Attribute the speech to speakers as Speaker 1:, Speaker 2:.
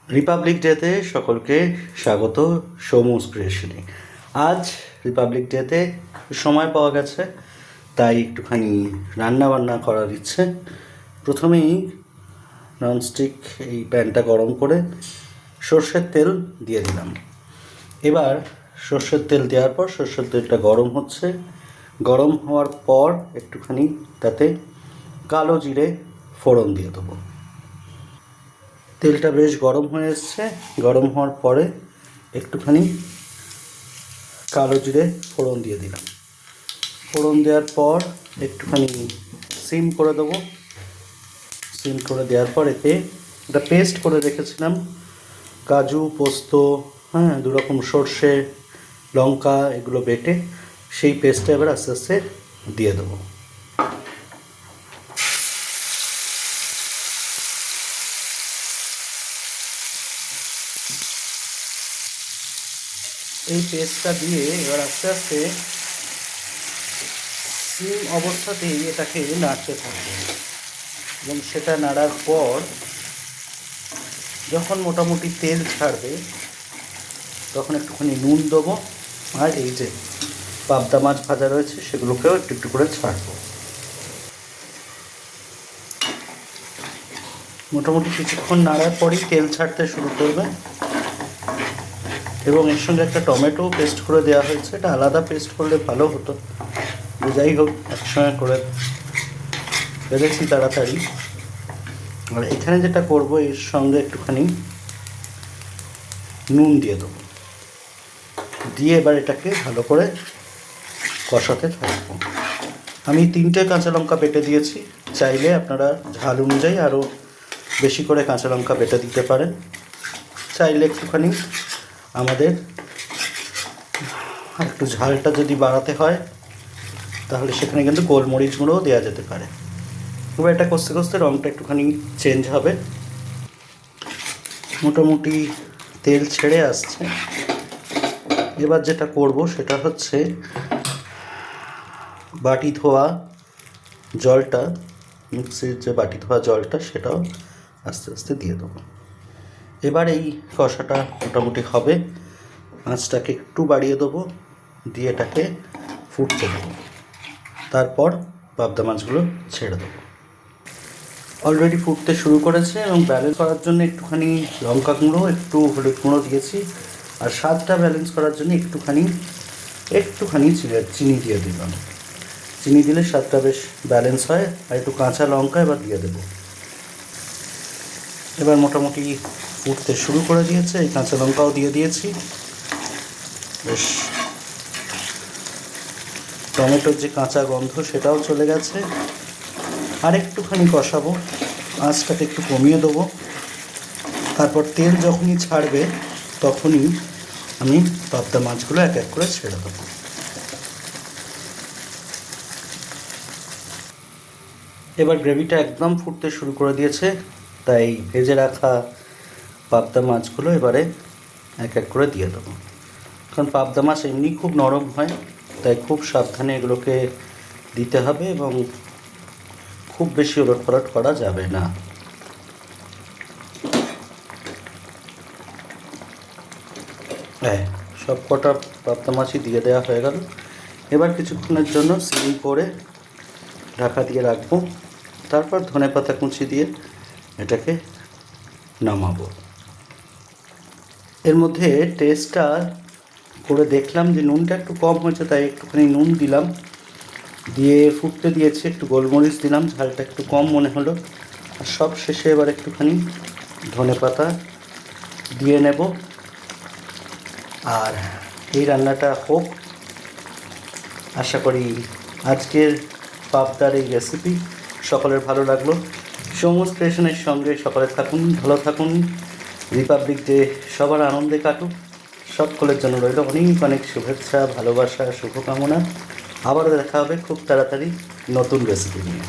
Speaker 1: Republic ডেতে সকলকে স্বাগত সৌমুস ক্রিয়েশনে। আজ রিপাবলিক ডেতে সময় পাওয়া গেছে, তাই একটুখানি রান্নাবান্না করার ইচ্ছে। প্রথমেই ননস্টিক এই প্যানটা গরম করে সর্ষের তেল দিয়ে দিলাম। এবার সর্ষের তেল দেওয়ার পর সর্ষের তেলটা গরম হচ্ছে। গরম হওয়ার পর একটুখানি তাতে কালো জিরে ফোড়ন দিয়ে দেবো। তেলটা বেশ গরম হয়ে এসছে। গরম হওয়ার পরে একটুখানি কালো জিরে ফোড়ন দিয়ে দিলাম। ফোড়ন দেওয়ার পর একটুখানি সিম করে দেবো। সিম করে দেওয়ার পর এতে একটা পেস্ট করে রেখেছিলাম, কাজু পোস্ত, দুরকম সর্ষে লঙ্কা এগুলো বেটে, সেই পেস্টটা এবার আস্তে আস্তে দিয়ে দেবো। এই পেস্টটা দিয়ে এবার আস্তে আস্তে সিম অবস্থাতেই এটাকে নাড়তে থাকবে এবং সেটা নাড়ার পর যখন মোটামুটি তেল ছাড়বে তখন একটুখানি নুন দেবো, আর এই যে পাবদা মাছ ভাজা রয়েছে সেগুলোকেও একটু একটু করে ছাড়বো। মোটামুটি কিছুক্ষণ নাড়ার পরই তেল ছাড়তে শুরু করবে এবং এর সঙ্গে একটা টমেটো পেস্ট করে দেওয়া হয়েছে। এটা আলাদা পেস্ট করলে ভালো হতো, যাই হোক একসঙ্গে করে ভেবেছি তাড়াতাড়ি। আর এখানে যেটা করব, এর সঙ্গে একটুখানি নুন দিয়ে দেবো, দিয়ে এবার এটাকে ভালো করে কষাতে থাকবো। আমি 3টে কাঁচা লঙ্কা বেটে দিয়েছি, চাইলে আপনারা ঝাল অনুযায়ী আরও বেশি করে কাঁচা লঙ্কা বেটে দিতে পারেন। চাইলে একটুখানি আমাদের একটু ঝালটা যদি বাড়াতে হয় তাহলে সেখানে কিন্তু গোলমরিচ গুঁড়োও দেওয়া যেতে পারে। এবার এটা কষতে কষতে রঙটা একটুখানি চেঞ্জ হবে, মোটামুটি তেল ছেড়ে আসছে। এবার যেটা করব সেটা হচ্ছে বাটি ধোয়া জলটা, মিক্সির যে বাটি ধোয়া জলটা, সেটাও আস্তে আস্তে দিয়ে দেবো। এবার এই কষাটা মোটামুটি হবে, আঁচটাকে একটু বাড়িয়ে দেবো, দিয়ে এটাকে ফুটতে দেবো। তারপর পাবদা মাছগুলো ছেড়ে দেবো। অলরেডি ফুটতে শুরু করেছে এবং ব্যালেন্স করার জন্য একটুখানি লঙ্কা গুঁড়ো, একটু হলুদ গুঁড়ো দিয়েছি, আর স্বাদটা ব্যালেন্স করার জন্য একটুখানি চিনি দিয়ে দিলাম। চিনি দিলে স্বাদটা বেশ ব্যালেন্স হয়। আর একটু কাঁচা লঙ্কা এবার দিয়ে দেবো। এবার মোটামুটি ফুটতে শুরু করে দিয়েছে, এই কাঁচা লঙ্কাও দিয়ে দিয়েছি। বেশ টমেটোর যে কাঁচা গন্ধ সেটাও চলে গেছে। আর একটুখানি কষাবো, আঁচটাকে একটু কমিয়ে দেবো। তারপর তেল যখনই ছাড়বে তখনই আমি পাবদা মাছগুলো এক এক করে ছেড়ে দেবো। এবার গ্রেভিটা একদম ফুটতে শুরু করে দিয়েছে, তাই ভেজে রাখা পাবদা মাছগুলো এবারে এক এক করে দিয়ে দেবো। কারণ পাবদা মাছ এমনি খুব নরম হয়, তাই খুব সাবধানে এগুলোকে দিতে হবে এবং খুব বেশি ওলটপালট করা যাবে না। সব কটা পাবদা মাছই দিয়ে দেওয়া হয়ে গেল। এবার কিছুক্ষণের জন্য সিম করে ঢাকা দিয়ে রাখবো, তারপর ধনেপাতা কুচি দিয়ে এটাকে নামাবো। এর মধ্যে টেস্টটা করে দেখলাম যে নুনটা একটু কম হয়েছে, তাই একটুখানি নুন দিলাম, দিয়ে ফুটতে দিয়েছি। একটু গোলমরিচ দিলাম, ঝালটা একটু কম মনে হলো। আর সব শেষে এবার একটুখানি ধনেপাতা দিয়ে নেব। আর এই রান্নাটা হোক। আশা করি আজকের পাবদার এই রেসিপি সকলের ভালো লাগলো। সৌমুস ক্রিয়েশনের সঙ্গে সকলে থাকুন, ভালো থাকুন। রিপাবলিক ডে সবার আনন্দে কাটুক। সকলের জন্য রইল অনেক অনেক শুভেচ্ছা, ভালোবাসা, শুভকামনা। আবারও দেখা হবে খুব তাড়াতাড়ি নতুন রেসিপি নিয়ে।